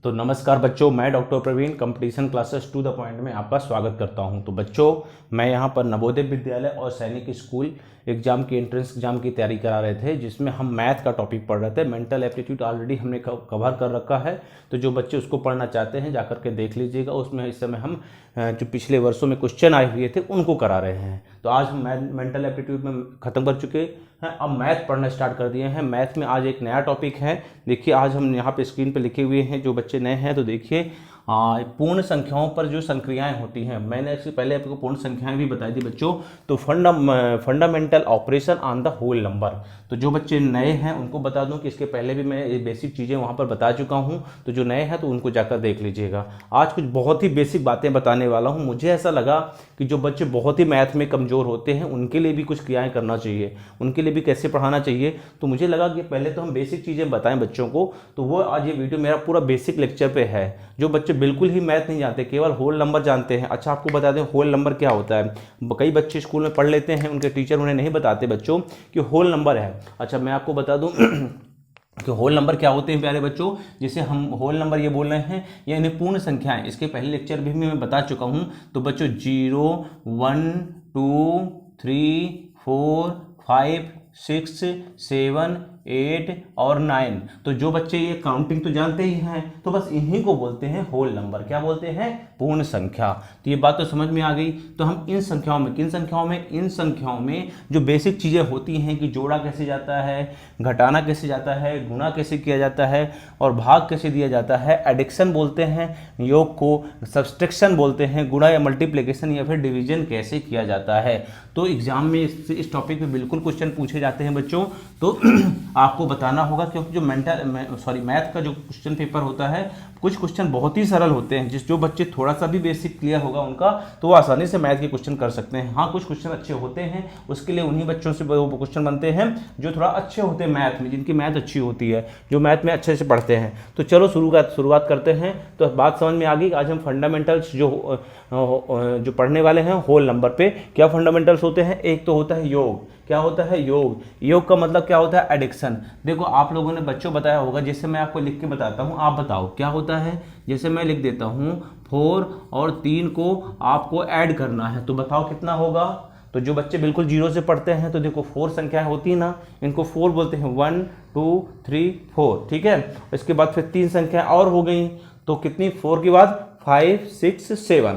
तो नमस्कार बच्चों, मैं doctor Praveen competition classes to the point में आपका स्वागत करता हूं। तो बच्चों, मैं यहां पर नवोदय विद्यालय और सैनिक स्कूल एग्जाम की एंट्रेंस एग्जाम की तैयारी करा रहे थे, जिसमें हम मैथ का टॉपिक पढ़ रहे थे। मेंटल एप्टीट्यूड ऑलरेडी हमने कवर कर रखा है, तो जो बच्चे उसको पढ़ना चाहते हैं जाकर के देख लीजिएगा। उसमें इस समय हम जो पिछले वर्षों में क्वेश्चन आए हुए थे उनको करा रहे हैं। तो आज हम मेंटल एप्टीट्यूड में ख़त्म कर चुके हैं, अब मैथ पढ़ना स्टार्ट कर दिए हैं। मैथ में आज एक नया टॉपिक है। देखिए, आज हम यहाँ पे स्क्रीन पे लिखे हुए हैं, जो बच्चे नए हैं तो देखिए, पूर्ण संख्याओं पर जो संक्रियाएं होती हैं, मैंने इससे पहले आपको पूर्ण संख्याएं भी बताई थी बच्चों। तो fundamental operation on the whole number, तो जो बच्चे नए हैं उनको बता दूं कि इसके पहले भी मैं ये बेसिक चीज़ें वहाँ पर बता चुका हूँ, तो जो नए हैं तो उनको जाकर देख लीजिएगा। आज कुछ बहुत ही बेसिक बातें बताने वाला हूँ। मुझे ऐसा लगा कि जो बच्चे बहुत ही मैथ में कमज़ोर होते हैं उनके लिए भी कुछ क्रियाएँ करना चाहिए, उनके लिए भी कैसे पढ़ाना चाहिए। तो मुझे लगा कि पहले तो हम बेसिक चीज़ें बताएं बच्चों को, तो वो आज ये वीडियो मेरा पूरा बेसिक लेक्चर पे है। जो बच्चे बिल्कुल ही मैथ नहीं जानते, केवल होल नंबर जानते हैं। अच्छा, आपको बता दें होल नंबर क्या होता है। कई बच्चे स्कूल में पढ़ लेते हैं, उनके टीचर उन्हें नहीं बताते बच्चों कि होल नंबर है। अच्छा, मैं आपको बता दूं कि होल नंबर क्या होते हैं प्यारे बच्चों। जैसे हम होल नंबर ये बोल रहे हैं, ये इन्हें पूर्ण संख्याएं, इसके पहले लेक्चर भी मैं बता चुका हूं। तो बच्चों 0, 1, 2, 3, 4, 5, 6, 7, 8 और 9, तो जो बच्चे ये काउंटिंग तो जानते ही हैं, तो बस इन्हीं को बोलते हैं होल नंबर। क्या बोलते हैं? पूर्ण संख्या। तो ये बात तो समझ में आ गई। तो हम इन संख्याओं में, किन संख्याओं में? इन संख्याओं में जो बेसिक चीज़ें होती हैं कि जोड़ा कैसे जाता है, घटाना कैसे जाता है, गुणा कैसे किया जाता है और भाग कैसे दिया जाता है, एडिक्शन बोलते हैं योग को, सब्सट्रैक्शन बोलते हैं, गुणा या मल्टीप्लिकेशन या फिर डिवीजन कैसे किया जाता है। तो एग्जाम में इस टॉपिक पे बिल्कुल क्वेश्चन पूछे जाते हैं बच्चों। तो आपको बताना होगा, क्योंकि जो मैथ का जो क्वेश्चन पेपर होता है, कुछ क्वेश्चन बहुत ही सरल होते हैं, जो बच्चे थोड़ा सा भी बेसिक क्लियर होगा उनका, तो वो आसानी से मैथ के क्वेश्चन कर सकते हैं। हाँ, कुछ क्वेश्चन अच्छे होते हैं, उसके लिए उन्हीं बच्चों से वो क्वेश्चन बनते हैं जो थोड़ा अच्छे होते हैं मैथ में, जिनकी मैथ अच्छी होती है, जो मैथ में अच्छे से पढ़ते हैं। तो चलो शुरुआत करते हैं। तो बात समझ में आ गई। आज हम फंडामेंटल्स जो पढ़ने वाले हैं होल नंबर पे। क्या फंडामेंटल्स होते हैं? एक तो होता है योग। क्या होता है? योग। योग का मतलब क्या होता है? एडिक्शन। देखो, आप लोगों ने बच्चों बताया होगा, जैसे मैं आपको लिख के बताता हूँ, आप बताओ क्या होता है। जैसे मैं लिख देता हूँ 4 और 3 को आपको ऐड करना है, तो बताओ कितना होगा। तो जो बच्चे बिल्कुल जीरो से पढ़ते हैं, तो देखो 4 संख्याएं होती है ना, इनको 4 बोलते हैं। 1, 2, 3, 4, ठीक है। इसके बाद फिर 3 संख्याएं और हो गई, तो कितनी? 4 के बाद 5, 6, 7,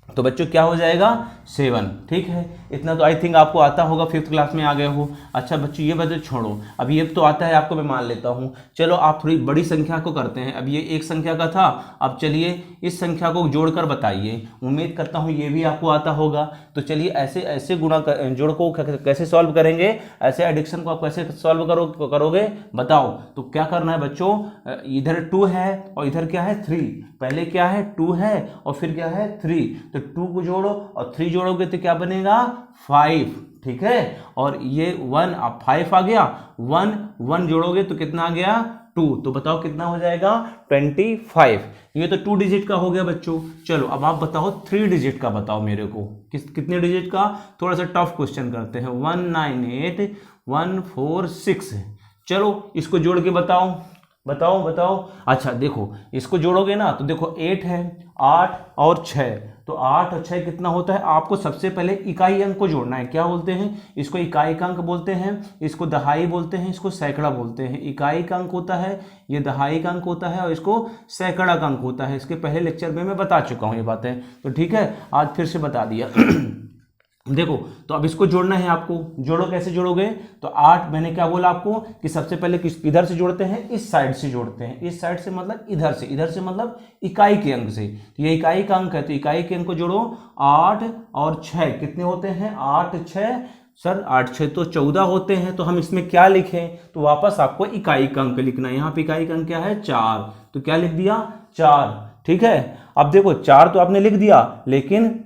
तो बच्चों क्या हो जाएगा? 7, ठीक है। इतना तो आई थिंक आपको आता होगा, 5th क्लास में आ गए हो। अच्छा बच्चों, ये बच्चे छोड़ो, अब ये तो आता है आपको, मैं मान लेता हूँ। चलो आप थोड़ी बड़ी संख्या को करते हैं। अब ये एक संख्या का था, अब चलिए इस संख्या को जोड़कर बताइए। उम्मीद करता हूँ ये भी आपको आता होगा। तो चलिए ऐसे जोड़ को कैसे सॉल्व करेंगे, ऐसे एडिक्शन को आप कैसे सॉल्व करोगे बताओ। तो क्या करना है बच्चों, इधर 2 है और इधर क्या है? 3। पहले क्या है? 2 है और फिर क्या है? 3। तो 2 को जोड़ो और 3 जोड़ोगे तो क्या बनेगा? 5, ठीक है। और ये 1, अब 5 आ गया, 1 जोड़ोगे तो कितना आ गया? 2। तो बताओ कितना हो जाएगा? 25। ये तो 2 डिजिट का हो गया बच्चों। चलो अब आप बताओ 3 डिजिट का बताओ मेरे को, कितने डिजिट का। थोड़ा सा टफ क्वेश्चन करते हैं। 198,146। चलो इसको जोड़ के बताओ। अच्छा देखो, इसको जोड़ोगे ना तो देखो 8 है, 8 और 6, तो 8 और 6 कितना होता है? आपको सबसे पहले इकाई अंक को जोड़ना है। क्या बोलते हैं इसको? इकाई का अंक बोलते हैं, इसको दहाई बोलते हैं, इसको सैकड़ा बोलते हैं। इकाई का अंक होता है, ये दहाई का अंक होता है और इसको सैकड़ा का अंक होता है। इसके पहले लेक्चर में मैं बता चुका हूँ ये बातें, तो ठीक है, आज फिर से बता दिया। देखो, तो अब इसको जोड़ना है आपको। जोड़ो, कैसे जोड़ोगे? तो 8 मैंने क्या बोला आपको कि सबसे पहले किधर से जोड़ते हैं? इस साइड से जोड़ते हैं। इस साइड से मतलब इधर से मतलब इकाई के अंक से। तो ये इकाई का अंक है, तो इकाई के अंक को जोड़ो। 8 और 6 कितने होते हैं? 8, 6, सर 8, 6 तो 14 होते हैं। तो हम इसमें क्या लिखें? तो वापस आपको इकाई का अंक लिखना है। यहाँ पे इकाई का अंक क्या है? 4, तो क्या लिख दिया? 4, ठीक है। अब देखो 4 तो आपने लिख दिया, लेकिन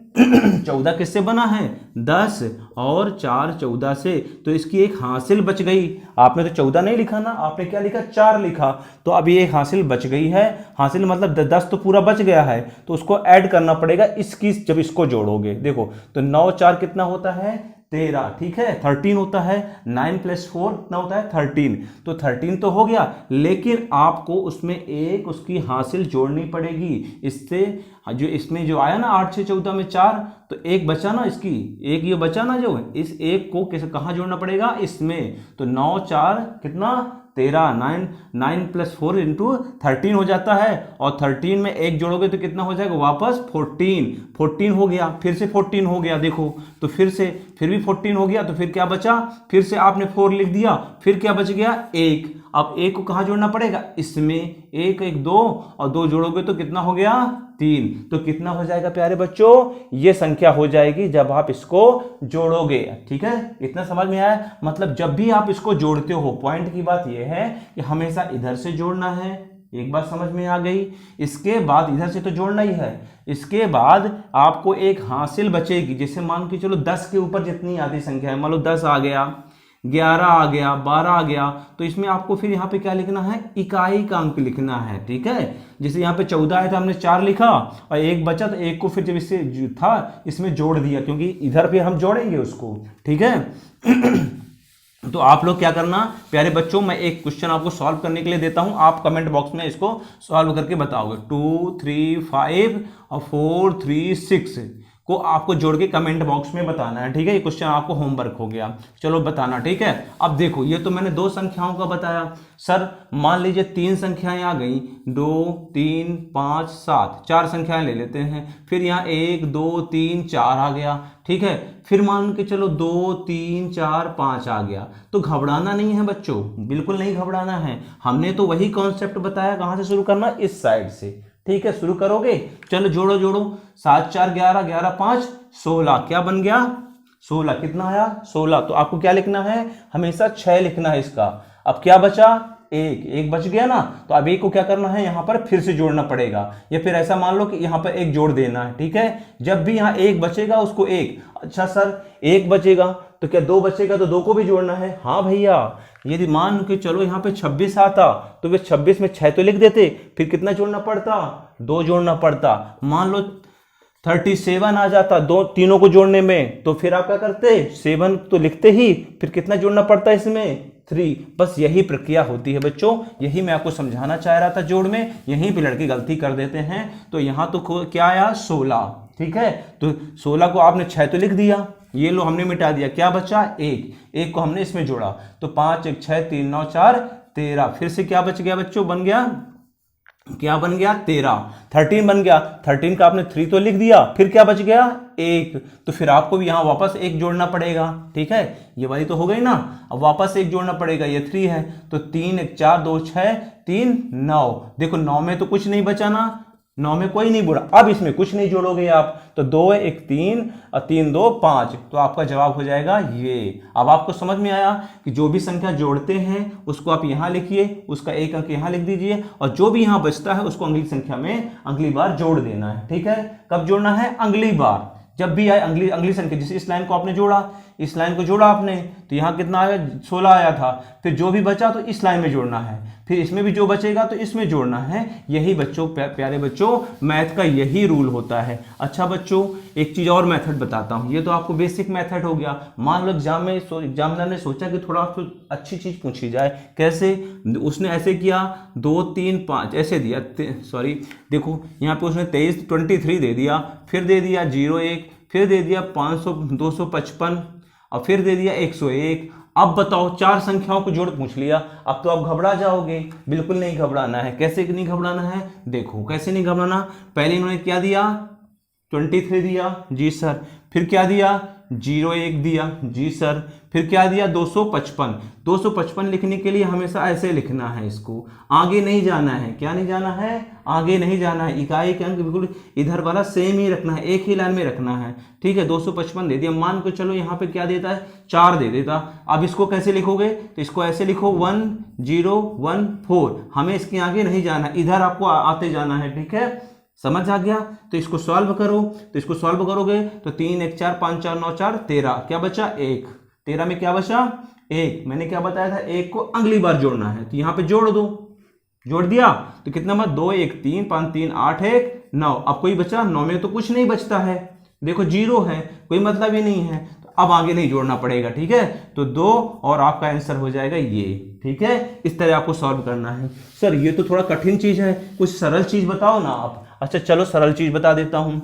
14 किससे बना है? 10 और 4 14 से, तो इसकी एक हासिल बच गई। आपने तो 14 नहीं लिखा ना, आपने क्या लिखा? 4 लिखा। तो अब ये हासिल बच गई है। हासिल मतलब 10 तो पूरा बच गया है, तो उसको ऐड करना पड़ेगा इसकी, जब इसको जोड़ोगे। देखो तो 9 4 कितना होता है? 13, ठीक है 13 होता है, 9 + 4 कितना होता है 13, तो 13 तो हो गया, लेकिन आपको उसमें एक उसकी हासिल जोड़नी पड़ेगी। इससे जो इसमें जो आया ना 8 6 14 में 4, तो एक बचा ना, इसकी एक ये बचा ना, जो इस एक को किस कहाँ जोड़ना पड़ेगा इसमें, तो 9 4 कितना 13, 9 + 4 × 13 हो जाता है, और 13 में एक जोड़ोगे तो कितना हो जाएगा वापस 14 हो गया, फिर से 14 हो गया, देखो तो फिर भी 14 हो गया, तो फिर क्या बचा, फिर से आपने 4 लिख दिया, फिर क्या बच गया 1। अब एक को कहाँ जोड़ना पड़ेगा इसमें, 1 1 2 और 2 जोड़ोगे तो कितना हो गया 3, तो कितना हो जाएगा प्यारे बच्चों, ये संख्या हो जाएगी जब आप इसको जोड़ोगे। ठीक है, इतना समझ में आया। मतलब जब भी आप इसको जोड़ते हो, पॉइंट की बात यह है कि हमेशा इधर से जोड़ना है, एक बात समझ में आ गई। इसके बाद इधर से तो जोड़ना ही है, इसके बाद आपको एक हासिल बचेगी, जैसे मान के चलो 10 के ऊपर जितनी आती संख्या है, मान लो 10 आ गया, 11 आ गया, 12 आ गया, तो इसमें आपको फिर यहाँ पे क्या लिखना है, इकाई का अंक लिखना है। ठीक है, जैसे यहाँ पे 14 है तो हमने 4 लिखा और एक बचा, तो एक को फिर जब इससे था इसमें जोड़ दिया, क्योंकि इधर फिर हम जोड़ेंगे उसको। ठीक है तो आप लोग क्या करना प्यारे बच्चों, मैं एक क्वेश्चन आपको सॉल्व करने के लिए देता हूं, आप कमेंट बॉक्स में इसको सॉल्व करके बताओगे। 2 3 5 और 4 3 6 को आपको जोड़ के कमेंट बॉक्स में बताना है। ठीक है, ये क्वेश्चन आपको होमवर्क हो गया, चलो बताना। ठीक है, अब देखो ये तो मैंने 2 संख्याओं का बताया सर, मान लीजिए 3 संख्याएं आ गई, 2 3 5 7, 4 संख्याएं ले लेते हैं, फिर यहाँ 1 2 3 4 आ गया। ठीक है, फिर मान के चलो 2 3 4 5 आ गया, तो घबराना नहीं है बच्चों, बिल्कुल नहीं घबराना है। हमने तो वही कॉन्सेप्ट बताया, कहाँ से शुरू करना, इस साइड से। ठीक है, शुरू करोगे, चलो जोड़ो जोड़ो, 7 4 11, 11 5 16, क्या बन गया 16, कितना आया 16, तो आपको क्या लिखना है, हमेशा 6 लिखना है इसका। अब क्या बचा, एक बच गया ना, तो अब एक को क्या करना है, यहाँ पर फिर से जोड़ना पड़ेगा, या फिर ऐसा मान लो कि यहाँ पर एक जोड़ देना है। ठीक है, जब भी यहाँ एक बचेगा उसको एक, अच्छा सर एक बचेगा तो क्या 2 बचेगा, तो 2 को भी जोड़ना है। हाँ भैया, यदि मान के चलो यहाँ पे 26 आता तो वे 26 में 6 तो लिख देते, फिर कितना जोड़ना पड़ता, 2 जोड़ना पड़ता। मान लो 37 आ जाता तीनों को जोड़ने में, तो फिर आप क्या करते, 7 तो लिखते ही, फिर कितना जोड़ना पड़ता है इसमें 3। बस यही प्रक्रिया होती है बच्चों, यही मैं आपको समझाना चाह रहा था जोड़ में, यहीं पे लड़के गलती कर देते हैं। तो यहाँ तो क्या आया 16। ठीक है, तो 16 को आपने 6 तो लिख दिया, ये लो हमने मिटा दिया, क्या बचा एक को हमने इसमें जोड़ा, तो 5 1 6 3 9 4 13, फिर से क्या बच गया बच्चों, बन गया, क्या बन गया 13, 13 बन गया, 13 का आपने 3 तो लिख दिया, फिर क्या बच गया 1, तो फिर आपको भी यहां वापस 1 जोड़ना पड़ेगा। ठीक है, ये वाली तो हो गई ना, अब वापस 1 जोड़ना पड़ेगा, ये 3 है, तो 3 1 4 2 6 3 9, देखो 9 में तो कुछ नहीं बचा ना, 9 में कोई नहीं बुरा, अब इसमें कुछ नहीं जोड़ोगे आप, तो 2 1 3 और 3 2 5, तो आपका जवाब हो जाएगा ये। अब आपको समझ में आया कि जो भी संख्या जोड़ते हैं उसको आप यहाँ लिखिए, उसका एक अंक यहाँ लिख दीजिए, और जो भी यहाँ बचता है उसको अगली संख्या में अगली बार जोड़ देना है। ठीक है, कब जोड़ना है, अगली बार, जब भी आए अगली संख्या। जैसे इस लाइन को आपने जोड़ा, इस लाइन को जोड़ा आपने, तो यहाँ कितना आया 16 आया था, फिर जो भी बचा तो इस लाइन में जोड़ना है, फिर इसमें भी जो बचेगा तो इसमें जोड़ना है। यही बच्चों प्यारे बच्चों मैथ का यही रूल होता है। अच्छा बच्चों, एक चीज़ और मेथड बताता हूँ, ये तो आपको बेसिक मेथड हो गया। मान लो एग्जामिनर ने सोचा कि थोड़ा अच्छी चीज़ पूछी जाए, कैसे, उसने ऐसे किया 2 3 5 ऐसे दिया, सॉरी देखो यहाँ पे उसने 23 दे दिया, फिर दे दिया 0 1, फिर दे दिया 500 255 और फिर दे दिया 101। अब बताओ 4 संख्याओं को जोड़ पूछ लिया, अब तो आप घबरा जाओगे, बिल्कुल नहीं घबराना है। कैसे नहीं घबराना है, देखो कैसे नहीं घबराना, पहले इन्होंने क्या दिया 23 दिया, जी सर, फिर क्या दिया 01 दिया, जी सर, फिर क्या दिया 255 लिखने के लिए हमेशा ऐसे लिखना है, इसको आगे नहीं जाना है, क्या नहीं जाना है, आगे नहीं जाना है, इकाई के अंक बिल्कुल इधर वाला सेम ही रखना है, एक ही लाइन में रखना है। ठीक है, 255 दे दिया, मान को चलो यहाँ पे क्या देता है 4 दे देता, अब इसको कैसे लिखोगे, तो इसको ऐसे लिखो 1014, हमें इसके आगे नहीं जाना, इधर आपको आते जाना है। ठीक है, समझ आ गया, तो इसको सॉल्व करो, तो इसको सॉल्व करोगे तो 3 1 4 5 4 9 4 13, क्या बचा 1, 13 में क्या बचा 1, मैंने क्या बताया था 1 को अगली बार जोड़ना है, तो यहाँ पे जोड़ दो, जोड़ दिया तो कितना बचा 2 1 3 5 3 8 1 9, अब कोई बचा 9 में तो कुछ नहीं बचता है, देखो 0 है, कोई मतलब ही नहीं है, तो अब आगे नहीं जोड़ना पड़ेगा, ठीक है। तो 2 और आपका आंसर हो जाएगा ये, ठीक है। इस तरह आपको सॉल्व करना है। सर ये तो थोड़ा कठिन चीज है, कुछ सरल चीज बताओ ना आप। अच्छा चलो सरल चीज बता देता हूं।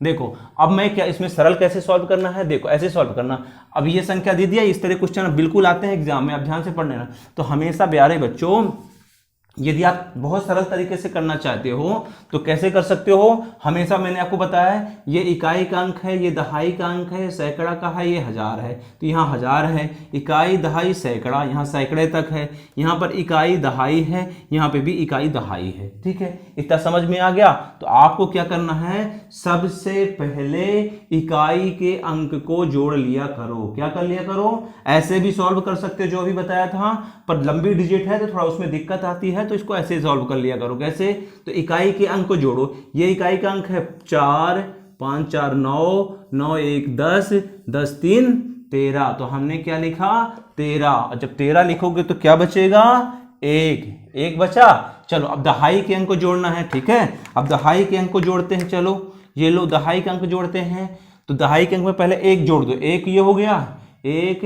देखो अब मैं क्या इसमें सरल कैसे सॉल्व करना है, देखो ऐसे सॉल्व करना। अब ये संख्या दे दिया, इस तरह क्वेश्चन बिल्कुल आते हैं एग्जाम में, आप ध्यान से पढ़ लेना। तो हमेशा प्यारे बच्चों यदि आप बहुत सरल तरीके से करना चाहते हो तो कैसे कर सकते हो, हमेशा मैंने आपको बताया है ये इकाई का अंक है, ये दहाई का अंक है, सैकड़ा का है, ये हजार है। तो यहाँ हजार है, इकाई दहाई सैकड़ा, यहाँ सैकड़े तक है, यहाँ पर इकाई दहाई है, यहाँ पे भी इकाई दहाई है, ठीक है। इतना समझ में आ गया। तो आपको क्या करना है, सबसे पहले इकाई के अंक को जोड़ लिया करो। क्या कर लिया करो, ऐसे भी सॉल्व कर सकते हो जो अभी बताया था, पर लंबी डिजिट है तो थोड़ा उसमें दिक्कत आती है, तो इसको ऐसे सॉल्व कर लिया करो। कैसे, तो इकाई के अंक को जोड़ो। ये इकाई का अंक है 4, 5 4 9, 9 1 10, 10 3 13। तो हमने क्या लिखा, 13। और जब 13 लिखोगे तो क्या बचेगा, 1 बचा। चलो अब दहाई के अंक को जोड़ना है, ठीक है। अब दहाई के अंक को जोड़ते हैं, चलो ये लो दहाई के अंक जोड़ते हैं। तो दहाई के अंक में पहले 1 जोड़ दो, 1 ये हो गया, 1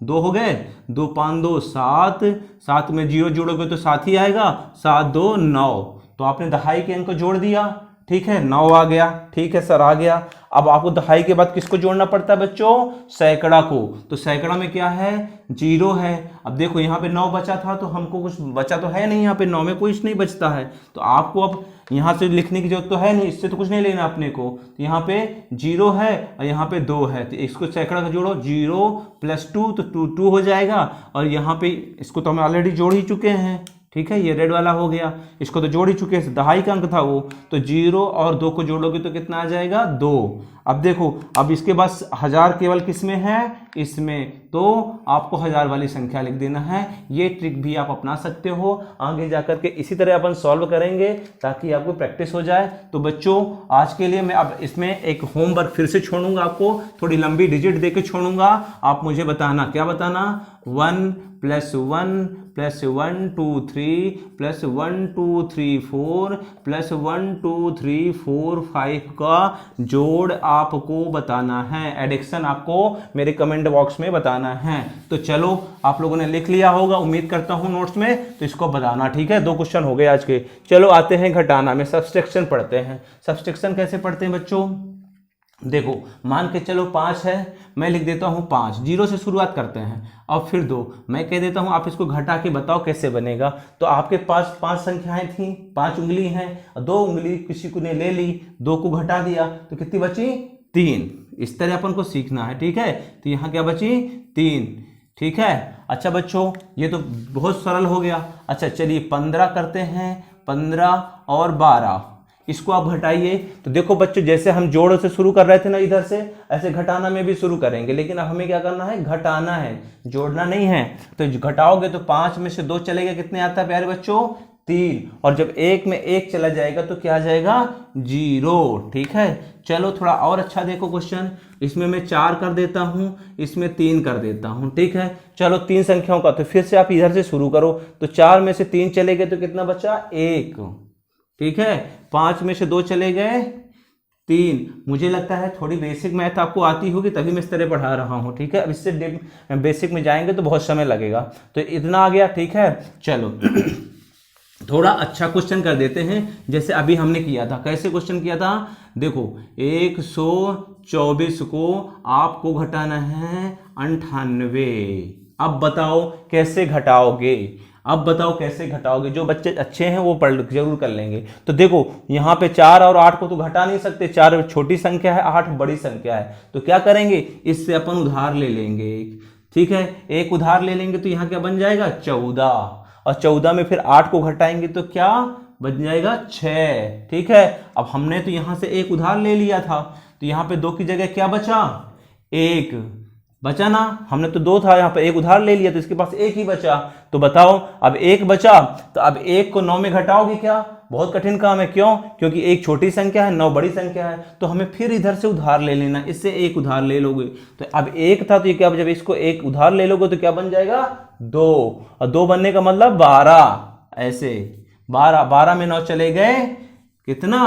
2 हो गए, 2 5 2 7, 7 में 0 जोड़ोगे तो 7 ही आएगा, 7 2 9। तो आपने दहाई के अंक को जोड़ दिया, ठीक है, 9 आ गया, ठीक है सर आ गया। अब आपको दहाई के बाद किसको जोड़ना पड़ता है बच्चों, सैकड़ा को। तो सैकड़ा में क्या है, 0 है। अब देखो यहाँ पे 9 बचा था, तो हमको कुछ बचा तो है नहीं, यहाँ पे 9 में कुछ नहीं बचता है। तो आपको अब यहाँ से लिखने की जरूरत तो है नहीं, इससे तो कुछ नहीं लेना अपने को। तो यहाँ पे 0 है और यहाँ पे 2 है, तो इसको सैकड़ा का जोड़ो, 0 + 2 तो 2 हो जाएगा। और यहाँ पे इसको तो हम ऑलरेडी जोड़ ही चुके हैं, ठीक है, ये रेड वाला हो गया, इसको तो जोड़ ही चुके हैं, दहाई का अंक था वो। तो 0 और 2 को जोड़ोगे तो कितना आ जाएगा, 2। अब देखो, अब इसके बाद 1000 केवल किस में है, इसमें, तो आपको 1000 वाली संख्या लिख देना है। ये ट्रिक भी आप अपना सकते हो, आगे जाकर के इसी तरह अपन सॉल्व करेंगे ताकि आपको प्रैक्टिस हो जाए। तो बच्चों आज के लिए मैं अब इसमें एक होमवर्क फिर से छोड़ूंगा, आपको थोड़ी लंबी डिजिट देके छोड़ूंगा। आप मुझे बताना, क्या बताना, 1 + 1 + 1 2 3 + 1 2 3 4 + 1 2 3 4 5 का जोड़ आपको बताना है। एडिक्शन आपको मेरे कमेंट बॉक्स में बताना है। तो चलो आप लोगों ने लिख लिया होगा, उम्मीद करता हूं नोट्स में, तो इसको बताना, ठीक है। 2 क्वेश्चन हो गए आज के। चलो आते हैं घटाना में, सब्सट्रैक्शन पढ़ते हैं। सब्सट्रैक्शन कैसे पढ़ते हैं बच्चों, देखो मान के चलो 5 है, मैं लिख देता हूँ 5, 0 से शुरुआत करते हैं। अब फिर 2, मैं कह देता हूँ आप इसको घटा के बताओ कैसे बनेगा। तो आपके पास 5 संख्याएं थी, 5 उंगली हैं, 2 उंगली किसी को ने ले ली, 2 को घटा दिया तो कितनी बची, 3। इस तरह अपन को सीखना है, ठीक है। तो यहाँ क्या बची, 3, ठीक है। अच्छा बच्चों ये तो बहुत सरल हो गया। अच्छा चलिए 15 करते हैं, 15 और 12, इसको आप घटाइए। तो देखो बच्चों जैसे हम जोड़ से शुरू कर रहे थे ना इधर से, ऐसे घटाना में भी शुरू करेंगे, लेकिन अब हमें क्या करना है, घटाना है, जोड़ना नहीं है। तो घटाओगे तो 5 में से 2 चलेगा, कितने आता है प्यारे बच्चों, 3। और जब 1 में 1 चला जाएगा तो क्या आ जाएगा, 0, ठीक है। चलो थोड़ा और अच्छा देखो क्वेश्चन, इसमें मैं 4 कर देता हूं, इसमें 3 कर देता हूं, ठीक है। चलो 3 संख्याओं का, तो फिर से आप इधर से शुरू करो। तो 4 में से 3 चले गए तो कितना बचा, 1, ठीक है। 5 में से 2 चले गए, 3। मुझे लगता है थोड़ी बेसिक मैथ आपको आती होगी तभी मैं इस तरह पढ़ा रहा हूँ, ठीक है। अब इससे बेसिक में जाएंगे तो बहुत समय लगेगा। तो इतना आ गया, ठीक है। चलो थोड़ा अच्छा क्वेश्चन कर देते हैं, जैसे अभी हमने किया था। कैसे क्वेश्चन किया था, देखो 124 को आपको घटाना है 98। अब बताओ कैसे घटाओगे, अब बताओ कैसे घटाओगे। जो बच्चे अच्छे हैं वो पढ़ जरूर कर लेंगे। तो देखो यहाँ पे 4 और 8 को तो घटा नहीं सकते, 4 छोटी संख्या है, 8 बड़ी संख्या है। तो क्या करेंगे, इससे अपन उधार ले लेंगे, ठीक है। एक उधार ले लेंगे तो यहाँ क्या बन जाएगा, 14। और 14 में फिर 8 को घटाएंगे तो क्या बन जाएगा, 6, ठीक है। अब हमने तो यहाँ से एक उधार ले लिया था, तो यहाँ पे 2 की जगह क्या बचा, 1 बचा ना। हमने तो 2 था, यहाँ पे 1 उधार ले लिया तो इसके पास 1 ही बचा। तो बताओ अब 1 बचा, तो अब 1 को 9 में घटाओगे क्या, बहुत कठिन काम है। क्यों, क्योंकि 1 छोटी संख्या है, 9 बड़ी संख्या है। तो हमें फिर इधर से उधार ले लेना, इससे 1 उधार ले लोगे। तो अब 1 था तो ये क्या, जब इसको 1 उधार ले लोगे तो क्या बन जाएगा, 2। और 2 बनने का मतलब 12, ऐसे 12 में 9 चले गए, कितना,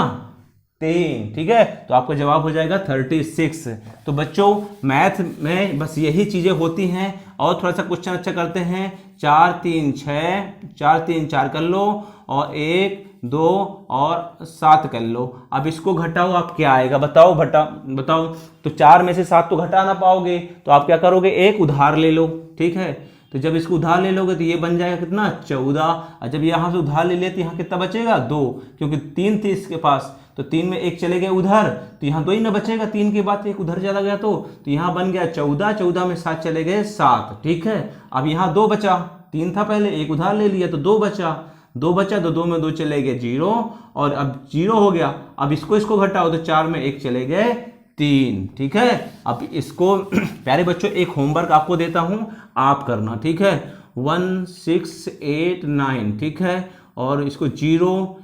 3, ठीक है। तो आपका जवाब हो जाएगा 36। तो बच्चों मैथ में बस यही चीज़ें होती हैं। और थोड़ा सा क्वेश्चन अच्छा करते हैं। 4 3 6, 4 3 4 कर लो, और 1 2 और 7 कर लो। अब इसको घटाओ, आप क्या आएगा बताओ, बताओ। तो 4 में से 7 तो घटा ना पाओगे, तो आप क्या करोगे, एक उधार ले लो, ठीक है। तो जब इसको उधार ले लोगे तो ये बन जाएगा कितना, 14। और जब यहाँ से उधार ले लेते यहाँ कितना बचेगा, 2, क्योंकि 3 थी इसके पास, तो 3 में 1 चले गए उधर, तो यहाँ 2 ही ना बचेगा। 3 के बाद 1 उधर चला गया तो यहाँ बन गया 14, 14 में 7 चले गए 7, ठीक है। अब यहाँ 2 बचा, 3 था पहले, 1 उधार ले लिया तो 2 बचा, 2 बचा तो 2 में 2 चले गए 0, और अब 0 हो गया। अब इसको घटाओ तो 4 में 1 चले गए 3, ठीक है। अब इसको प्यारे बच्चों एक होमवर्क आपको देता हूं, आप करना, ठीक है। 1 6 8 9, ठीक है। और इसको 0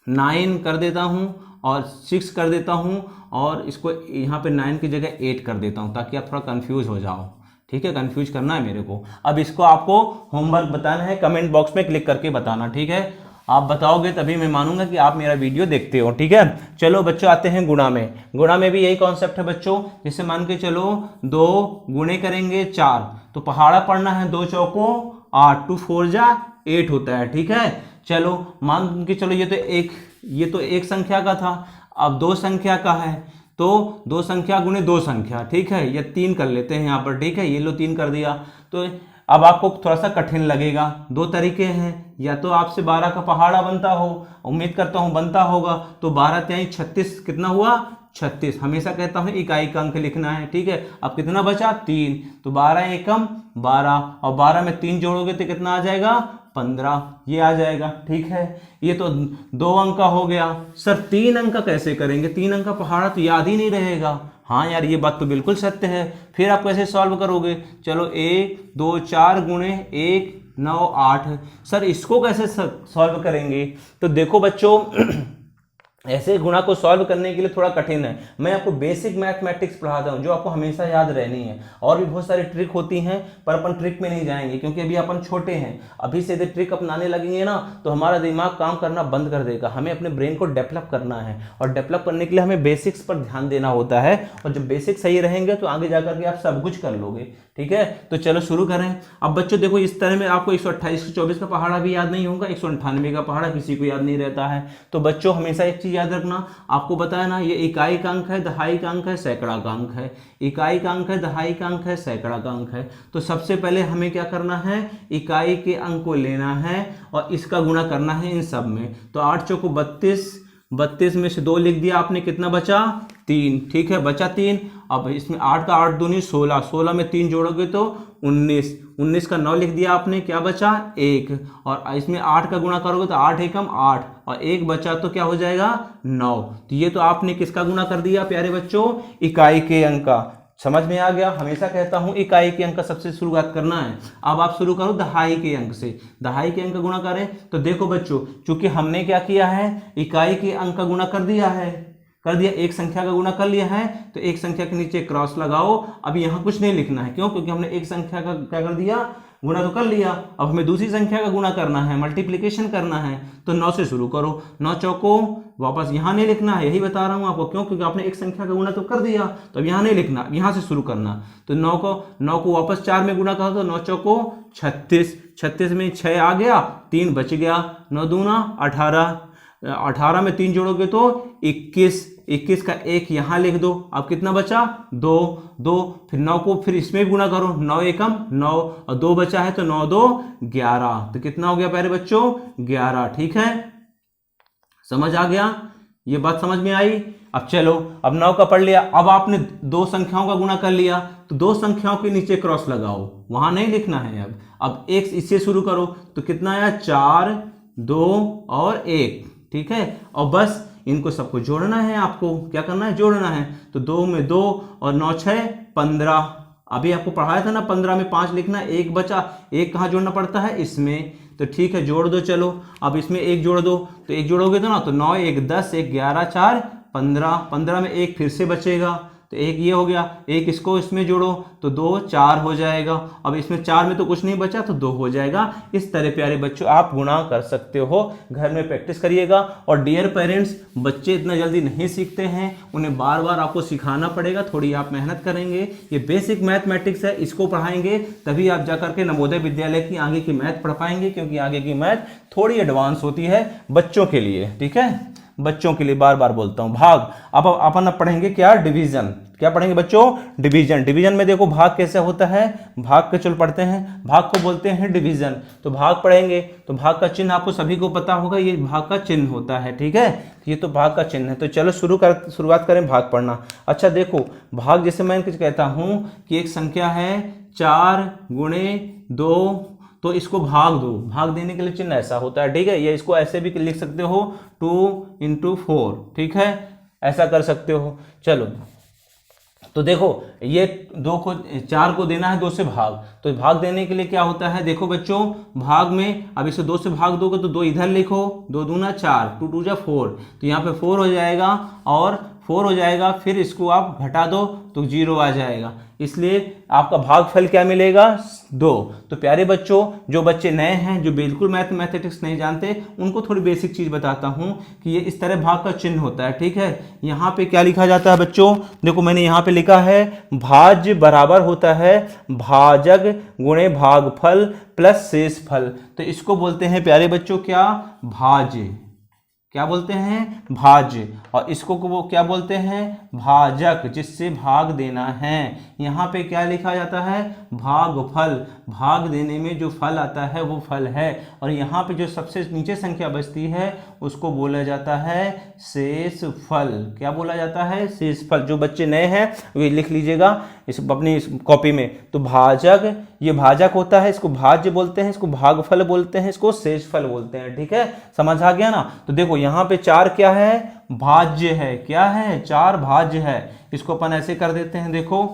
9 कर देता हूं और 6 कर देता हूं, और इसको यहाँ पे 9 की जगह 8 कर देता हूं, ताकि आप थोड़ा कंफ्यूज हो जाओ, ठीक है। कंफ्यूज करना है मेरे को। अब इसको आपको होमवर्क बताना है, कमेंट बॉक्स में क्लिक करके बताना, ठीक है। आप बताओगे तभी मैं मानूंगा कि आप मेरा वीडियो देखते हो, ठीक है। चलो बच्चों आते हैं गुणा में। गुणा में भी यही कॉन्सेप्ट है बच्चों। जैसे मान के चलो 2 गुणे करेंगे 4, तो पहाड़ा पढ़ना है, 2 चौको 8, 2 4 जा 8 होता है, ठीक है। चलो मान के चलो ये तो एक संख्या का था, अब 2 संख्या का है, तो 2 संख्या गुणे 2 संख्या, ठीक है। ये 3 कर लेते हैं यहाँ पर, ठीक है। ये लो 3 कर दिया। तो अब आपको थोड़ा सा कठिन लगेगा। 2 तरीके हैं, या तो आपसे 12 का पहाड़ा बनता हो, उम्मीद करता हूं बनता होगा। तो 12 3 36 कितना हुआ, 36। हमेशा कहता हूं इकाई का अंक लिखना है, ठीक है। अब कितना बचा, 3, तो 12 एकम 12, और 12 में 3 जोड़ोगे तो कितना आ जाएगा, 15, ये आ जाएगा, ठीक है। ये तो 2 अंक का हो गया। सर 3 अंक का कैसे करेंगे, 3 अंक का पहाड़ा तो याद ही नहीं रहेगा। हाँ यार, ये बात तो बिल्कुल सत्य है। फिर आप कैसे सॉल्व करोगे, चलो 1 2 4 गुणे 1 9 8। सर इसको कैसे सॉल्व करेंगे, तो देखो बच्चों ऐसे गुणा को सॉल्व करने के लिए थोड़ा कठिन है। मैं आपको बेसिक मैथमेटिक्स पढ़ाता हूँ, जो आपको हमेशा याद रहनी है। और भी बहुत सारी ट्रिक होती हैं, पर अपन ट्रिक में नहीं जाएंगे, क्योंकि अभी अपन छोटे हैं। अभी से यदि ट्रिक अपनाने लगेंगे ना, तो हमारा दिमाग काम करना बंद कर देगा। हमें अपने ब्रेन को डेवलप करना है, और डेवलप करने के लिए हमें बेसिक्स पर ध्यान देना होता है। और जब बेसिक्स सही रहेंगे तो आगे जाकर के आप सब कुछ कर लोगे, ठीक है। तो चलो शुरू करें। अब बच्चों देखो, इस तरह में आपको 128 124 का पहाड़ा भी याद नहीं होगा, 198 का पहाड़ा किसी को याद नहीं रहता है। तो बच्चों हमेशा एक चीज याद रखना, आपको बताया ना, ये इकाई का अंक है, दहाई का अंक है, सैकड़ा का अंक है। इकाई का अंक है, दहाई का अंक है, सैकड़ा का अंक है। तो सबसे पहले हमें क्या करना है, इकाई के अंक को लेना है और इसका गुणा करना है इन सब में। तो 8 चौको 32, 32 में से 2 लिख दिया आपने, कितना बचा, 3, ठीक है, बचा 3। अब इसमें 8 का 8 दूनी 16, 16 में 3 जोड़ोगे तो 19, 19 का 9 लिख दिया आपने, क्या बचा 1। और इसमें 8 का गुणा करोगे तो 8 एकम 8, और 1 बचा तो क्या हो जाएगा 9। तो ये तो आपने किसका गुणा कर दिया प्यारे बच्चों, इकाई के अंक का। समझ में आ गया। हमेशा कहता हूं इकाई के अंक का सबसे शुरुआत करना है। अब आप शुरू करो दहाई के अंक से, दहाई के अंक का गुणा करें। तो देखो बच्चों, चूंकि हमने क्या किया है, इकाई के अंक का गुणा कर दिया है, कर दिया, एक संख्या का गुणा कर लिया है, तो एक संख्या के नीचे क्रॉस लगाओ। अब यहाँ कुछ नहीं लिखना है, क्यों, क्योंकि हमने एक संख्या का क्या कर दिया, गुणा तो कर लिया। अब हमें दूसरी संख्या का गुणा करना है, मल्टीप्लिकेशन करना है। तो 9 से शुरू करो, 9 चौको, वापस यहाँ नहीं लिखना है, यही बता रहा हूँ आपको, क्यों, क्योंकि आपने एक संख्या का गुणा तो कर दिया, तो अब यहाँ नहीं लिखना, यहाँ से शुरू करना। तो 9 को वापस 4 में गुणा करो, तो 9 चौको 36, 36 में 6 आ गया, 3 बच गया, 9 दूना 18, 18 में 3 जोड़ोगे तो 21, 21 का 1 यहाँ लिख दो। अब कितना बचा 2, 2, फिर 9 को फिर इसमें गुणा करो, 9 एकम 9, और 2 बचा है तो 9 2 11। तो कितना हो गया प्यारे बच्चों, 11, ठीक है। समझ आ गया, ये बात समझ में आई। अब चलो, अब 9 का पढ़ लिया। अब आपने 2 संख्याओं का गुणा कर लिया, तो 2 संख्याओं के नीचे क्रॉस लगाओ, वहां नहीं लिखना है। अब 1 इससे शुरू करो, तो कितना आया 4, 2 और 1, ठीक है। और बस इनको सबको जोड़ना है, आपको क्या करना है, जोड़ना है। तो 2 में 2 और 9 6 15। अभी आपको पढ़ाया था ना, 15 में 5 लिखना, 1 बचा, 1 कहाँ जोड़ना पड़ता है, इसमें। तो ठीक है, जोड़ दो। चलो अब इसमें 1 जोड़ दो, तो 1 जोड़ोगे तो ना, तो 9 1 10, 1 11 4 15, 15 में 1 फिर से बचेगा, तो एक ये हो गया, एक इसको इसमें जोड़ो तो 2 4 हो जाएगा। अब इसमें 4 में तो कुछ नहीं बचा तो 2 हो जाएगा। इस तरह प्यारे बच्चों आप गुणा कर सकते हो, घर में प्रैक्टिस करिएगा। और डियर पेरेंट्स, बच्चे इतना जल्दी नहीं सीखते हैं, उन्हें बार बार आपको सिखाना पड़ेगा, थोड़ी आप मेहनत करेंगे। ये बेसिक मैथमेटिक्स है, इसको पढ़ाएंगे तभी आप जाकर के नवोदय विद्यालय की आगे की मैथ पढ़ पाएंगे, क्योंकि आगे की मैथ थोड़ी एडवांस होती है बच्चों के लिए। ठीक है, बच्चों के लिए बार बार बोलता हूं। भाग, अब अपन पढ़ेंगे क्या, डिवीजन। क्या पढ़ेंगे बच्चों, डिवीजन। डिवीजन में देखो भाग कैसे होता है, भाग के चल पढ़ते हैं, भाग को बोलते हैं डिवीजन। तो भाग पढ़ेंगे तो भाग का चिन्ह आपको सभी को पता होगा, ये भाग का चिन्ह होता है। ठीक है, ये तो भाग का चिन्ह है। तो चलो शुरुआत करें भाग पढ़ना। अच्छा देखो, भाग जैसे मैं कुछ कहता हूं कि एक संख्या है 4 × 2, तो इसको भाग दो। भाग देने के लिए चिन्ह ऐसा होता है। ठीक है, या इसको ऐसे भी लिख सकते हो 2 × 4। ठीक है, ऐसा कर सकते हो। चलो तो देखो, ये 4 को देना है 2 से भाग, तो भाग देने के लिए क्या होता है, देखो बच्चों, भाग में अब इसे 2 से भाग दोगे तो 2 इधर लिखो, 2 दूना 4, 2 2 जा 4, तो यहाँ पे 4 हो जाएगा और 4 हो जाएगा। फिर इसको आप घटा दो तो 0 आ जाएगा, इसलिए आपका भागफल क्या मिलेगा, 2। तो प्यारे बच्चों, जो बच्चे नए हैं, जो बिल्कुल मैथमेटिक्स नहीं जानते, उनको थोड़ी बेसिक चीज बताता हूं कि ये इस तरह भाग का चिन्ह होता है। ठीक है, यहाँ पे क्या लिखा जाता है बच्चों, देखो मैंने यहाँ पे लिखा है भाज्य बराबर होता है भाजक गुणे भागफल प्लस शेषफल। तो इसको बोलते हैं प्यारे बच्चों क्या, भाज्य। क्या बोलते हैं, भाज्य। और इसको वो क्या बोलते हैं, भाजक, जिससे भाग देना है। यहाँ पे क्या लिखा जाता है, भागफल, भाग देने में जो फल आता है वो फल है। और यहाँ पे जो सबसे नीचे संख्या बचती है उसको बोला जाता है शेषफल। क्या बोला जाता है, शेषफल। जो बच्चे नए हैं वे लिख लीजिएगा इस अपनी कॉपी में। तो भाजक, ये भाजक होता है, इसको भाज्य बोलते हैं, इसको भागफल बोलते हैं, इसको शेषफल बोलते हैं। ठीक है, समझ आ गया ना। तो देखो यहाँ पे 4 क्या है, भाज्य है। क्या है, 4 भाज्य है। इसको अपन ऐसे कर देते हैं, देखो।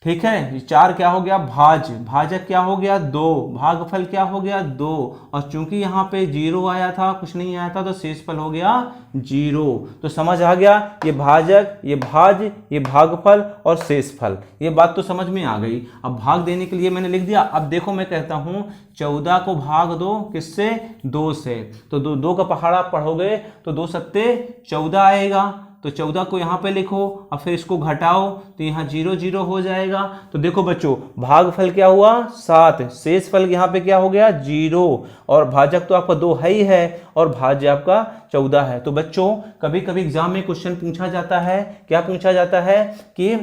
ठीक है, 4 क्या हो गया, भाज्य। भाजक क्या हो गया, 2। भागफल क्या हो गया, 2। और चूंकि यहाँ पे 0 आया था, कुछ नहीं आया था, तो शेषफल हो गया 0। तो समझ आ गया, ये भाजक, ये भाज्य, ये भागफल और शेषफल, ये बात तो समझ में आ गई। अब भाग देने के लिए मैंने लिख दिया। अब देखो मैं कहता हूँ 14 को भाग दो किससे, 2 से। तो 2 का पहाड़ा पढ़ोगे तो 2 सत्ते 14 आएगा। तो 14 को यहाँ पे लिखो, और फिर इसको घटाओ तो यहाँ 0 0 हो जाएगा। तो देखो बच्चों, भागफल क्या हुआ, 7, शेषफल यहाँ पे क्या हो गया, 0। और भाजक तो आपका 2 है ही है, और भाज्य आपका 14 है। तो बच्चों, कभी कभी एग्जाम में क्वेश्चन पूछा जाता है, क्या पूछा जाता है कि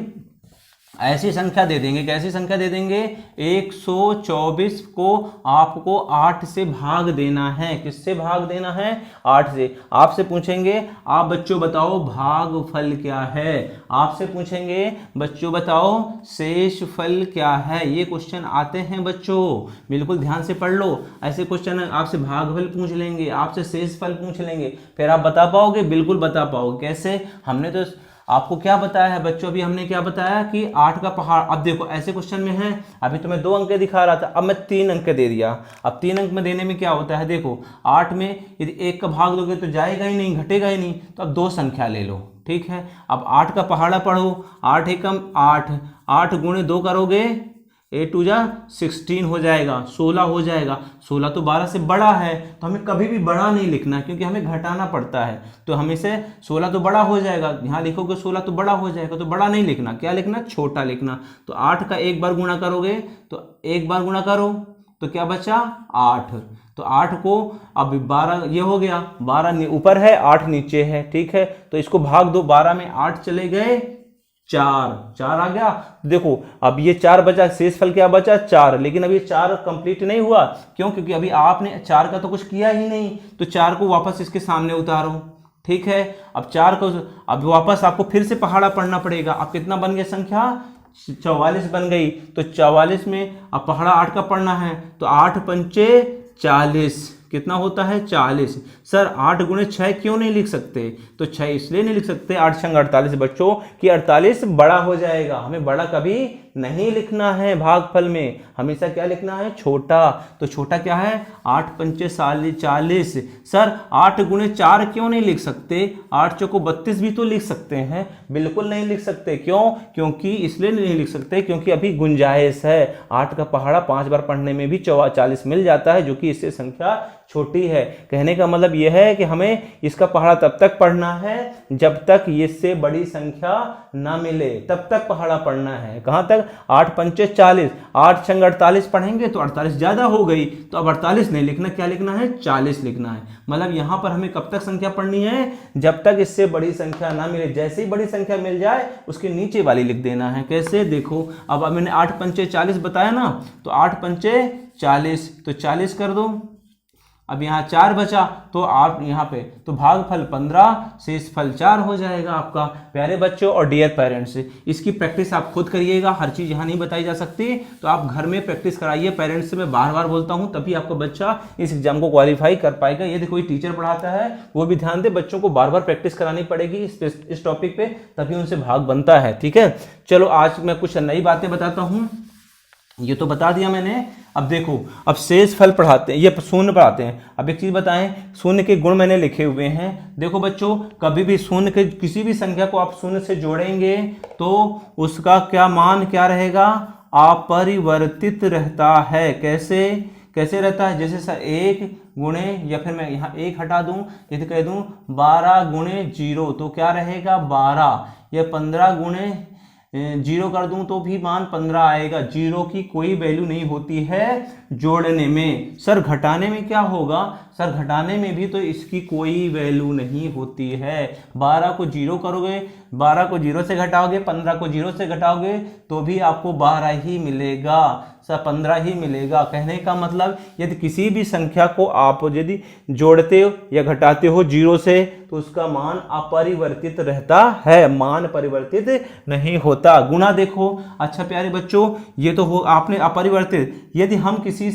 ऐसी संख्या दे देंगे, कैसी संख्या दे देंगे, 124 को आपको 8 से भाग देना है। किससे भाग देना है, 8 से। आपसे पूछेंगे, आप बच्चों बताओ भागफल क्या है। आपसे पूछेंगे, बच्चों बताओ शेषफल क्या है। ये क्वेश्चन आते हैं बच्चों, बिल्कुल ध्यान से पढ़ लो। ऐसे क्वेश्चन आपसे भागफल पूछ लेंगे, आपसे शेषफल पूछ लेंगे, फिर आप बता पाओगे, बिल्कुल बता पाओगे। कैसे, हमने तो आपको क्या बताया है बच्चों, अभी हमने क्या बताया कि 8 का पहाड़। अब देखो ऐसे क्वेश्चन में है, अभी तो मैं 2 अंक दिखा रहा था, अब मैं 3 अंक दे दिया। अब 3 अंक में देने में क्या होता है, देखो 8 में यदि 1 का भाग दोगे तो जाएगा ही नहीं, घटेगा ही नहीं, तो अब 2 संख्या ले लो। ठीक है, अब 8 का पहाड़ा पढ़ो, 8 एकम 8, 8 गुणे 2 करोगे, 8 2 जा 16 हो जाएगा, 16 हो जाएगा। 16 तो 12 से बड़ा है, तो हमें कभी भी बड़ा नहीं लिखना, क्योंकि हमें घटाना पड़ता है। तो हमें से 16 तो बड़ा हो जाएगा, यहाँ लिखोगे 16 तो बड़ा हो जाएगा, तो बड़ा नहीं लिखना, क्या लिखना, छोटा लिखना। तो 8 का एक बार गुणा करोगे, तो एक बार गुणा करो तो क्या बचा, 8। तो 8 को अब 12, ये हो गया, 12 ऊपर है 8 नीचे है। ठीक है, तो इसको भाग दो, 12 में 8 चले गए, 4 आ गया। देखो अब ये 4 बचा, शेषफल क्या बचा, 4। लेकिन अभी 4 कंप्लीट नहीं हुआ, क्यों, क्योंकि अभी आपने 4 का तो कुछ किया ही नहीं। तो 4 को वापस इसके सामने उतारो। ठीक है, अब 4 को अब वापस आपको फिर से पहाड़ा पढ़ना पड़ेगा। अब कितना बन गया संख्या, 44 बन गई। तो 44 में अब पहाड़ा 8 का पढ़ना है, तो 8 पंचे 40। कितना होता है 40। सर 8 गुणे 6 क्यों नहीं लिख सकते? तो 6 इसलिए नहीं लिख सकते 8 छंग 48 बच्चों कि 48 बड़ा हो जाएगा। हमें बड़ा कभी नहीं लिखना है भागफल में, हमेशा क्या लिखना है? छोटा। तो छोटा क्या है? 8 पंचे 40। सर 8 गुणे 4 क्यों नहीं लिख सकते? 8 चौको 32 भी तो लिख सकते हैं। बिल्कुल नहीं लिख सकते। क्यों? क्योंकि इसलिए नहीं लिख सकते क्योंकि अभी गुंजाइश है। 8 का पहाड़ा 5 बार पढ़ने में भी 40 मिल जाता है, जो कि इससे संख्या छोटी है। कहने का मतलब यह है कि हमें इसका पहाड़ा तब तक पढ़ना है जब तक इससे बड़ी संख्या ना मिले, तब तक पहाड़ा पढ़ना है। कहां तक? 8 पंचे 40, 8 छंग 48 पढ़ेंगे तो 48 ज्यादा हो गई, तो अब 48 नहीं लिखना, क्या लिखना है? 40 लिखना है। मतलब यहां पर हमें कब तक संख्या पढ़नी है? जब तक इससे बड़ी संख्या ना मिले। जैसे ही बड़ी संख्या मिल जाए उसके नीचे वाली लिख देना है। कैसे? देखो, अब मैंने 8 पंचे 40 बताया ना, तो 8 पंचे 40, तो 40 कर दो। अब यहाँ 4 बचा तो आप यहाँ पे तो भागफल 15, शेषफल 4 हो जाएगा आपका। प्यारे बच्चों और डियर पेरेंट्स, इसकी प्रैक्टिस आप खुद करिएगा, हर चीज़ यहाँ नहीं बताई जा सकती, तो आप घर में प्रैक्टिस कराइए। पेरेंट्स से मैं बार बार बोलता हूँ, तभी आपका बच्चा इस एग्जाम को क्वालिफाई कर पाएगा। यदि कोई टीचर पढ़ाता है वो भी ध्यान दे, बच्चों को बार बार प्रैक्टिस करानी पड़ेगी इस टॉपिक पे, तभी उनसे भाग बनता है। ठीक है, चलो आज मैं कुछ नई बातें बताता हूँ। ये तो बता दिया मैंने। अब देखो, अब शेष फल पढ़ाते हैं, ये शून्य पढ़ाते हैं। अब एक चीज बताएं, शून्य के गुण मैंने लिखे हुए हैं। देखो बच्चों, कभी भी शून्य के किसी भी संख्या को आप शून्य से जोड़ेंगे तो उसका क्या मान क्या रहेगा? अपरिवर्तित रहता है। कैसे कैसे रहता है? जैसे सर 1 गुणे, या फिर मैं यहाँ 1 हटा दूं, यदि कह दूं 12 गुणे 0 तो क्या रहेगा? 12, या 15 गुणे 0 कर दूं तो भी मान 15 आएगा। 0 की कोई वैल्यू नहीं होती है जोड़ने में। सर घटाने में क्या होगा? सर घटाने में भी तो इसकी कोई वैल्यू नहीं होती है। 12 को 0 करोगे, 12 को 0 से घटाओगे, 15 को 0 से घटाओगे तो भी आपको 12 ही मिलेगा। सर 15 ही मिलेगा। कहने का मतलब यदि किसी भी संख्या को आप यदि जोड़ते हो या घटाते हो 0 से तो उसका मान अपरिवर्तित रहता है, मान परिवर्तित नहीं होता। गुणा देखो, अच्छा प्यारे बच्चों, ये तो हो आपने अपरिवर्तित। यदि हम किसी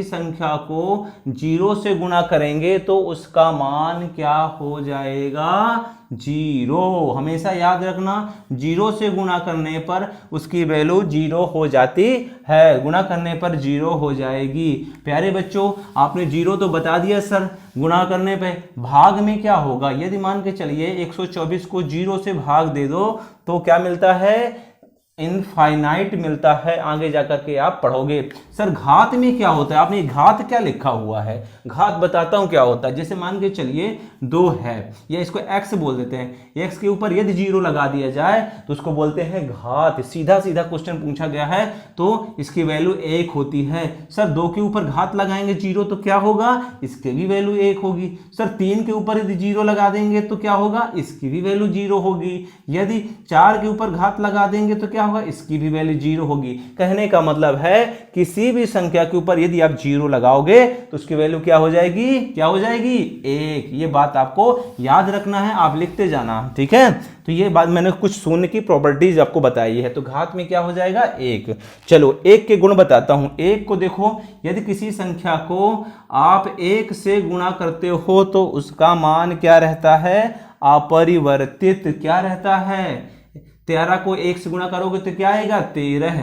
संख्या को 0 से गुणा करेंगे तो उसका मान क्या हो जाएगा? 0। हमेशा याद रखना, 0 से गुणा करने पर उसकी वैल्यू 0 हो जाती है। गुणा करने पर 0 हो जाएगी। प्यारे बच्चों, आपने 0 तो बता दिया सर। गुणा करने पे भाग में क्या होगा? यदि मान के चलिए 124 को 0 से भाग दे दो तो क्या मिलता है? इनफाइनाइट मिलता है। आगे जाकर के आप पढ़ोगे। सर घात में क्या होता है? आपने घात क्या लिखा हुआ है? घात बताता हूं क्या होता है। जैसे मान के चलिए 2 है, या इसको x बोल देते हैं। x के ऊपर यदि 0 लगा दिया जाए तो उसको बोलते हैं घात। सीधा सीधा क्वेश्चन पूछा गया है तो इसकी वैल्यू 1 होती है। सर 2 के ऊपर घात लगाएंगे 0 तो क्या होगा? इसके भी वैल्यू 1 होगी। सर 3 के ऊपर यदि 0 लगा देंगे तो क्या होगा? इसकी भी वैल्यू 0 होगी। यदि 4 के ऊपर घात लगा देंगे तो क्या होगा? इसकी भी वैल्यू 0 होगी। कहने का मतलब है किसी भी संख्या के ऊपर यदि आप 0 लगाओगे तो उसकी वैल्यू क्या हो जाएगी? क्या हो जाएगी? 1। ये बात आपको याद रखना है, आप लिखते जाना। ठीक है, तो ये बात मैंने कुछ शून्य की प्रॉपर्टीज आपको बताई है। तो घात में क्या हो जाएगा? 1। चलो 1 के गुण बताता हूं। 1 को देखो, यदि किसी संख्या को आप 1 से गुणा करते हो तो उसका मान क्या रहता है? अपरिवर्तित। क्या रहता है? 13 को 1 से गुणा करोगे तो क्या आएगा? 13।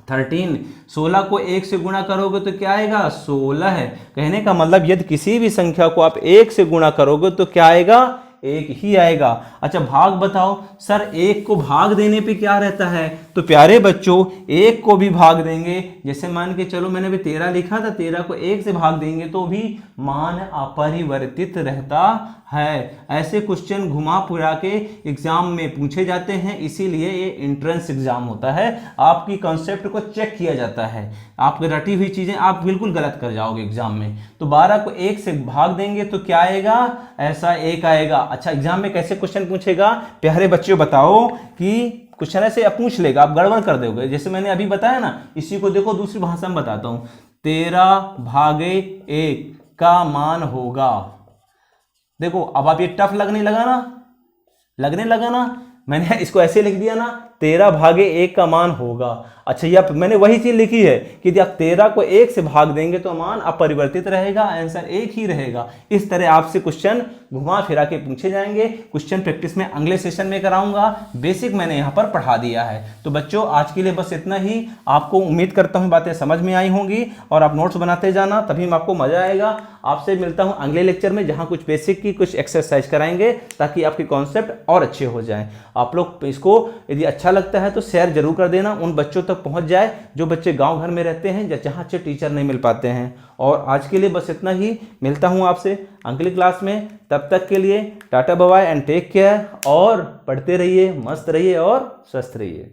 13। 16 को 1 से गुणा करोगे तो क्या आएगा? 16 है। कहने का मतलब यदि किसी भी संख्या को आप 1 से गुणा करोगे तो क्या आएगा? 1 ही आएगा। अच्छा भाग बताओ। सर 1 को भाग देने पे क्या रहता है? तो प्यारे बच्चों 1 को भी भाग देंगे। जैसे मान के चलो मैंने भी 13 लिखा था, 13 को 1 से भाग देंगे तो भी मान अपरिवर्तित रहता है। ऐसे क्वेश्चन घुमा फिरा के एग्जाम में पूछे जाते हैं, इसीलिए ये एंट्रेंस एग्जाम होता है। आपकी कॉन्सेप्ट को चेक किया जाता है। आपकी रटी हुई चीजें आप बिल्कुल गलत कर जाओगे एग्जाम में। तो 12 को 1 से भाग देंगे तो क्या आएगा? ऐसा 1 आएगा। अच्छा एग्जाम में कैसे क्वेश्चन पूछेगा? प्यारे बच्चों बताओ कि क्वेश्चन ऐसे पूछ लेगा, आप गड़बड़ कर दोगे। जैसे मैंने अभी बताया ना, इसी को देखो दूसरी भाषा में बताता हूं। 13 भागे 1 का मान होगा। देखो अब आप ये टफ लगने लगा ना, मैंने इसको ऐसे लिख दिया ना, 13 भागे 1 का मान होगा। अच्छा, ये मैंने वही चीज लिखी है कि यदि आप 13 को 1 से भाग देंगे तो मान अपरिवर्तित रहेगा, आंसर 1 ही रहेगा। इस तरह आपसे क्वेश्चन घुमा फिरा के पूछे जाएंगे। क्वेश्चन प्रैक्टिस में अगले सेशन में कराऊंगा, बेसिक मैंने यहाँ पर पढ़ा दिया है। तो बच्चों आज के लिए बस इतना ही। आपको उम्मीद करता हूँ बातें समझ में आई होंगी और आप नोट्स बनाते जाना, तभी आपको मजा आएगा। आपसे मिलता हूँ अगले लेक्चर में, जहाँ कुछ बेसिक की कुछ एक्सरसाइज कराएंगे ताकि आपके कॉन्सेप्ट और अच्छे हो जाएं। आप लोग इसको यदि अच्छा लगता है तो शेयर जरूर कर देना, उन बच्चों तक पहुंच जाए जो बच्चे गांव घर में रहते हैं या जहां अच्छे टीचर नहीं मिल पाते हैं। और आज के लिए बस इतना ही। मिलता हूं आपसे अगली क्लास में। तब तक के लिए tata bye bye and take care. और पढ़ते रहिए, मस्त रहिए और स्वस्थ रहिए।